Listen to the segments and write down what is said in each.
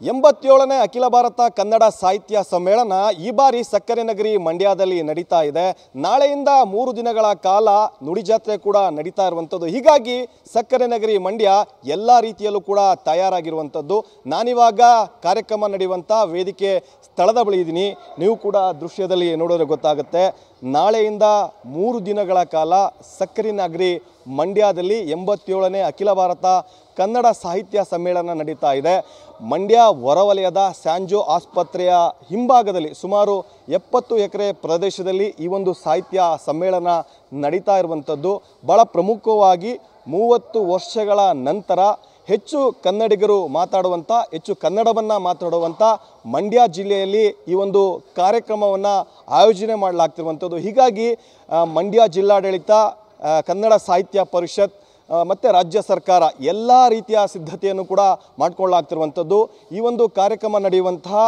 87ನೇ ಅಖಿಲ ಭಾರತ ಕನ್ನಡ ಸಾಹಿತ್ಯ ಸಮ್ಮೇಳನ ಈ ಬಾರಿ ಸಕ್ಕರೆ ನಗರಿ ಮಂಡ್ಯದಲ್ಲಿ ನಡೀತಾ ಇದೆ. ನಾಳೆಯಿಂದ 3 ದಿನಗಳ ಕಾಲ ನುಡಿಜಾತ್ರೆ ಕೂಡ ನಡೀತಾ ಇರುವಂಥದ್ದು. ಹೀಗಾಗಿ ಸಕ್ಕರೆ ನಗರಿ ಮಂಡ್ಯ ಎಲ್ಲ ರೀತಿಯಲ್ಲೂ ಕೂಡ ತಯಾರಾಗಿರುವಂಥದ್ದು. ನಾನಿವಾಗ ಕಾರ್ಯಕ್ರಮ ನಡೆಯುವಂಥ ವೇದಿಕೆ ಸ್ಥಳದ ಬಳಿ ಇದ್ದೀನಿ. ನೀವು ಕೂಡ ದೃಶ್ಯದಲ್ಲಿ ನೋಡಿದ್ರೆ ಗೊತ್ತಾಗುತ್ತೆ. ನಾಳೆಯಿಂದ 3 ದಿನಗಳ ಕಾಲ ಸಕ್ಕರೆ ನಗರಿ ಮಂಡ್ಯದಲ್ಲಿ 87ನೇ ಅಖಿಲ ಭಾರತ ಕನ್ನಡ ಸಾಹಿತ್ಯ ಸಮ್ಮೇಳನ ನಡೀತಾ ಇದೆ. ಮಂಡ್ಯ ಹೊರವಲಯದ ಸ್ಯಾಂಜೋ ಆಸ್ಪತ್ರೆಯ ಹಿಂಭಾಗದಲ್ಲಿ ಸುಮಾರು 70 ಎಕರೆ ಪ್ರದೇಶದಲ್ಲಿ ಈ ಒಂದು ಸಾಹಿತ್ಯ ಸಮ್ಮೇಳನ ನಡೀತಾ ಇರುವಂಥದ್ದು. ಭಾಳ ಪ್ರಮುಖವಾಗಿ 30 ವರ್ಷಗಳ ನಂತರ ಹೆಚ್ಚು ಕನ್ನಡಿಗರು ಮಾತಾಡುವಂಥ, ಹೆಚ್ಚು ಕನ್ನಡವನ್ನು ಮಾತಾಡುವಂಥ ಮಂಡ್ಯ ಜಿಲ್ಲೆಯಲ್ಲಿ ಈ ಒಂದು ಕಾರ್ಯಕ್ರಮವನ್ನು ಆಯೋಜನೆ ಮಾಡಲಾಗ್ತಿರುವಂಥದ್ದು. ಹೀಗಾಗಿ ಮಂಡ್ಯ ಜಿಲ್ಲಾಡಳಿತ, ಕನ್ನಡ ಸಾಹಿತ್ಯ ಪರಿಷತ್ ಮತ್ತು ರಾಜ್ಯ ಸರ್ಕಾರ ಎಲ್ಲ ರೀತಿಯ ಸಿದ್ಧತೆಯನ್ನು ಕೂಡ ಮಾಡಿಕೊಳ್ಳಲಾಗ್ತಿರುವಂಥದ್ದು. ಈ ಒಂದು ಕಾರ್ಯಕ್ರಮ ನಡೆಯುವಂತಹ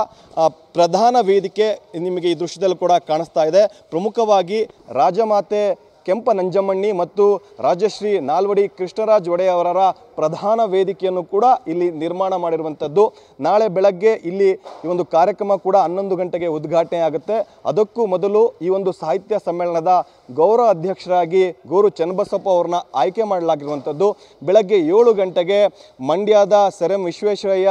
ಪ್ರಧಾನ ವೇದಿಕೆ ನಿಮಗೆ ಈ ದೃಶ್ಯದಲ್ಲಿ ಕೂಡ ಕಾಣಿಸ್ತಾ ಇದೆ. ಪ್ರಮುಖವಾಗಿ ರಾಜಮಾತೆ ಕೆಂಪ ನಂಜಮ್ಮಣ್ಣಿ ಮತ್ತು ರಾಜಶ್ರೀ ನಾಲ್ವಡಿ ಕೃಷ್ಣರಾಜ ಒಡೆಯ ಅವರ ಪ್ರಧಾನ ವೇದಿಕೆಯನ್ನು ಕೂಡ ಇಲ್ಲಿ ನಿರ್ಮಾಣ ಮಾಡಿರುವಂಥದ್ದು. ನಾಳೆ ಬೆಳಗ್ಗೆ ಇಲ್ಲಿ ಈ ಒಂದು ಕಾರ್ಯಕ್ರಮ ಕೂಡ 11 ಗಂಟೆಗೆ ಉದ್ಘಾಟನೆ ಆಗುತ್ತೆ. ಅದಕ್ಕೂ ಮೊದಲು ಈ ಒಂದು ಸಾಹಿತ್ಯ ಸಮ್ಮೇಳನದ ಗೌರವ ಅಧ್ಯಕ್ಷರಾಗಿ ಗೌರು ಚನ್ನಬಸಪ್ಪ ಅವ್ರನ್ನ ಆಯ್ಕೆ ಮಾಡಲಾಗಿರುವಂಥದ್ದು. ಬೆಳಗ್ಗೆ 7 ಗಂಟೆಗೆ ಮಂಡ್ಯದ ಸರ್ ಎಂ ವಿಶ್ವೇಶ್ವರಯ್ಯ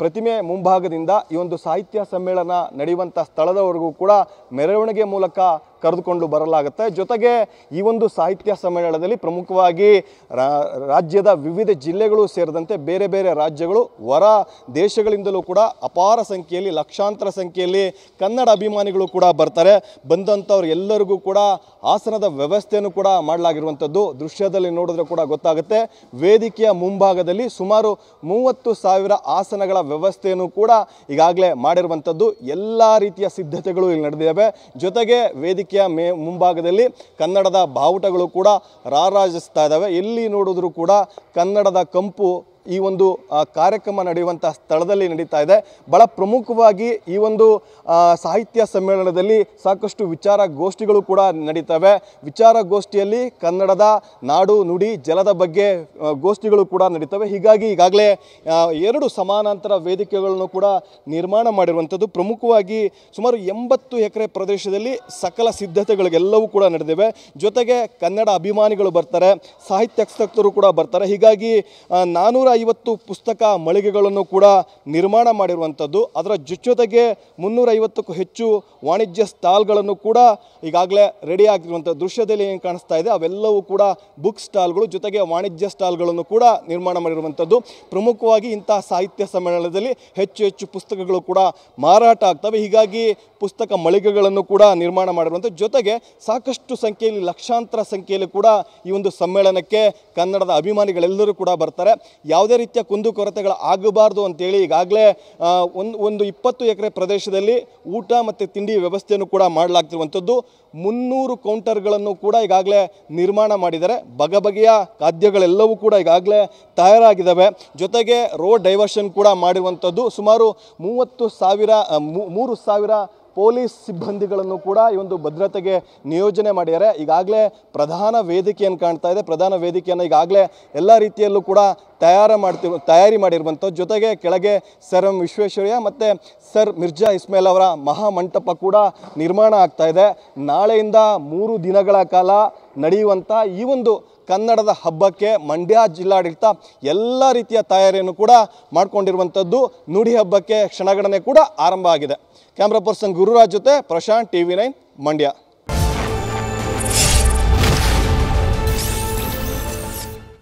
ಪ್ರತಿಮೆ ಮುಂಭಾಗದಿಂದ ಈ ಒಂದು ಸಾಹಿತ್ಯ ಸಮ್ಮೇಳನ ನಡೆಯುವಂಥ ಸ್ಥಳದವರೆಗೂ ಕೂಡ ಮೆರವಣಿಗೆ ಮೂಲಕ ಕರೆದುಕೊಂಡು ಬರಲಾಗುತ್ತೆ. ಜೊತೆಗೆ ಈ ಒಂದು ಸಾಹಿತ್ಯ ಸಮ್ಮೇಳನದಲ್ಲಿ ಪ್ರಮುಖವಾಗಿ ರಾಜ್ಯದ ವಿವಿಧ ಜಿಲ್ಲೆಗಳು ಸೇರಿದಂತೆ ಬೇರೆ ಬೇರೆ ರಾಜ್ಯಗಳು, ಹೊರ ದೇಶಗಳಿಂದಲೂ ಕೂಡ ಅಪಾರ ಸಂಖ್ಯೆಯಲ್ಲಿ, ಲಕ್ಷಾಂತರ ಸಂಖ್ಯೆಯಲ್ಲಿ ಕನ್ನಡ ಅಭಿಮಾನಿಗಳು ಕೂಡ ಬರ್ತಾರೆ. ಬಂದಂಥವ್ರು ಎಲ್ಲರಿಗೂ ಕೂಡ ಆಸನದ ವ್ಯವಸ್ಥೆಯನ್ನು ಕೂಡ ಮಾಡಲಾಗಿರುವಂಥದ್ದು. ದೃಶ್ಯದಲ್ಲಿ ನೋಡಿದ್ರೆ ಕೂಡ ಗೊತ್ತಾಗುತ್ತೆ. ವೇದಿಕೆಯ ಮುಂಭಾಗದಲ್ಲಿ ಸುಮಾರು 30,000 ಆಸನಗಳ ವ್ಯವಸ್ಥೆಯನ್ನು ಕೂಡ ಈಗಾಗಲೇ ಮಾಡಿರುವಂಥದ್ದು. ಎಲ್ಲ ರೀತಿಯ ಸಿದ್ಧತೆಗಳು ಇಲ್ಲಿ ನಡೆದಿವೆ. ಜೊತೆಗೆ ವೇದಿಕೆಯ ಮುಂಭಾಗದಲ್ಲಿ ಕನ್ನಡದ ಬಾವುಟಗಳು ಕೂಡ ರಾರಾಜಿಸ್ತಾ ಇದ್ದಾವೆ. ಎಲ್ಲಿ ನೋಡಿದ್ರು ಕೂಡ ಕನ್ನಡದ ಕಂಪು ಈ ಒಂದು ಕಾರ್ಯಕ್ರಮ ನಡೆಯುವಂಥ ಸ್ಥಳದಲ್ಲಿ ನಡೀತಾ ಇದೆ. ಬಹಳ ಪ್ರಮುಖವಾಗಿ ಈ ಒಂದು ಸಾಹಿತ್ಯ ಸಮ್ಮೇಳನದಲ್ಲಿ ಸಾಕಷ್ಟು ವಿಚಾರಗೋಷ್ಠಿಗಳು ಕೂಡ ನಡೀತವೆ. ವಿಚಾರಗೋಷ್ಠಿಯಲ್ಲಿ ಕನ್ನಡದ ನಾಡು, ನುಡಿ, ಜಲದ ಬಗ್ಗೆ ಗೋಷ್ಠಿಗಳು ಕೂಡ ನಡೀತವೆ. ಹೀಗಾಗಿ ಈಗಾಗಲೇ 2 ಸಮಾನಾಂತರ ವೇದಿಕೆಗಳನ್ನು ಕೂಡ ನಿರ್ಮಾಣ ಮಾಡಿರುವಂಥದ್ದು. ಪ್ರಮುಖವಾಗಿ ಸುಮಾರು 80 ಎಕರೆ ಪ್ರದೇಶದಲ್ಲಿ ಸಕಲ ಸಿದ್ಧತೆಗಳಿಗೆಲ್ಲವೂ ಕೂಡ ನಡೆದಿವೆ. ಜೊತೆಗೆ ಕನ್ನಡ ಅಭಿಮಾನಿಗಳು ಬರ್ತಾರೆ, ಸಾಹಿತ್ಯಾಸಕ್ತರು ಕೂಡ ಬರ್ತಾರೆ. ಹೀಗಾಗಿ 450 ಪುಸ್ತಕ ಮಳಿಗೆಗಳನ್ನು ಕೂಡ ನಿರ್ಮಾಣ ಮಾಡಿರುವಂಥದ್ದು. ಅದರ ಜೊತೆಗೆ 350ಕ್ಕೂ ಹೆಚ್ಚು ವಾಣಿಜ್ಯ ಸ್ಟಾಲ್ಗಳನ್ನು ಕೂಡ ಈಗಾಗಲೇ ರೆಡಿ ಆಗಿರುವಂಥ ದೃಶ್ಯದಲ್ಲಿ ಏನು ಕಾಣಿಸ್ತಾ ಇದೆ ಅವೆಲ್ಲವೂ ಕೂಡ ಬುಕ್ ಸ್ಟಾಲ್ಗಳು, ಜೊತೆಗೆ ವಾಣಿಜ್ಯ ಸ್ಟಾಲ್ಗಳನ್ನು ಕೂಡ ನಿರ್ಮಾಣ ಮಾಡಿರುವಂಥದ್ದು. ಪ್ರಮುಖವಾಗಿ ಇಂತಹ ಸಾಹಿತ್ಯ ಸಮ್ಮೇಳನದಲ್ಲಿ ಹೆಚ್ಚು ಪುಸ್ತಕಗಳು ಕೂಡ ಮಾರಾಟ ಆಗ್ತವೆ. ಹೀಗಾಗಿ ಪುಸ್ತಕ ಮಳಿಗೆಗಳನ್ನು ಕೂಡ ನಿರ್ಮಾಣ ಮಾಡಿರುವಂಥದ್ದು. ಜೊತೆಗೆ ಸಾಕಷ್ಟು ಸಂಖ್ಯೆಯಲ್ಲಿ, ಲಕ್ಷಾಂತರ ಸಂಖ್ಯೆಯಲ್ಲಿ ಕೂಡ ಈ ಒಂದು ಸಮ್ಮೇಳನಕ್ಕೆ ಕನ್ನಡದ ಅಭಿಮಾನಿಗಳೆಲ್ಲರೂ ಕೂಡ ಬರ್ತಾರೆ. ಯಾವುದೇ ರೀತಿಯ ಕುಂದುಕೊರತೆಗಳು ಆಗಬಾರ್ದು ಅಂತೇಳಿ ಈಗಾಗಲೇ ಒಂದು 20 ಎಕರೆ ಪ್ರದೇಶದಲ್ಲಿ ಊಟ ಮತ್ತು ತಿಂಡಿ ವ್ಯವಸ್ಥೆಯನ್ನು ಕೂಡ ಮಾಡಲಾಗ್ತಿರುವಂಥದ್ದು. 300 ಕೌಂಟರ್ಗಳನ್ನು ಕೂಡ ಈಗಾಗಲೇ ನಿರ್ಮಾಣ ಮಾಡಿದ್ದಾರೆ. ಬಗೆಯ ಖಾದ್ಯಗಳೆಲ್ಲವೂ ಕೂಡ ಈಗಾಗಲೇ ತಯಾರಾಗಿದ್ದಾವೆ. ಜೊತೆಗೆ ರೋಡ್ ಡೈವರ್ಷನ್ ಕೂಡ ಮಾಡಿರುವಂಥದ್ದು. ಸುಮಾರು 3,000 ಪೊಲೀಸ್ ಸಿಬ್ಬಂದಿಗಳನ್ನು ಕೂಡ ಈ ಒಂದು ಭದ್ರತೆಗೆ ನಿಯೋಜನೆ ಮಾಡಿದ್ದಾರೆ. ಈಗಾಗಲೇ ಪ್ರಧಾನ ವೇದಿಕೆಯನ್ನು ಕಾಣ್ತಾ ಇದೆ. ಪ್ರಧಾನ ವೇದಿಕೆಯನ್ನು ಈಗಾಗಲೇ ಎಲ್ಲ ರೀತಿಯಲ್ಲೂ ಕೂಡ ತಯಾರಿ ಮಾಡಿರುವಂಥದ್ದು. ಜೊತೆಗೆ ಕೆಳಗೆ ಸರ್ ಎಂ ವಿಶ್ವೇಶ್ವರಯ್ಯ ಮತ್ತು ಸರ್ ಮಿರ್ಜಾ ಇಸ್ಮೇಲ್ ಅವರ ಮಹಾಮಂಟಪ ಕೂಡ ನಿರ್ಮಾಣ ಆಗ್ತಾ ಇದೆ. ನಾಳೆಯಿಂದ 3 ದಿನಗಳ ಕಾಲ ನಡೆಯುವಂಥ ಈ ಒಂದು ಕನ್ನಡದ ಹಬ್ಬಕ್ಕೆ ಮಂಡ್ಯ ಜಿಲ್ಲಾಡಳಿತ ಎಲ್ಲ ರೀತಿಯ ತಯಾರಿಯನ್ನು ಕೂಡ ಮಾಡಿಕೊಂಡಿರುವಂಥದ್ದು. ನುಡಿ ಹಬ್ಬಕ್ಕೆ ಕ್ಷಣಗಣನೆ ಕೂಡ ಆರಂಭ ಆಗಿದೆ. ಕ್ಯಾಮ್ರಾ ಪರ್ಸನ್ ಗುರುರಾಜ್ ಜೊತೆ ಪ್ರಶಾಂತ್, TV9 ಮಂಡ್ಯ.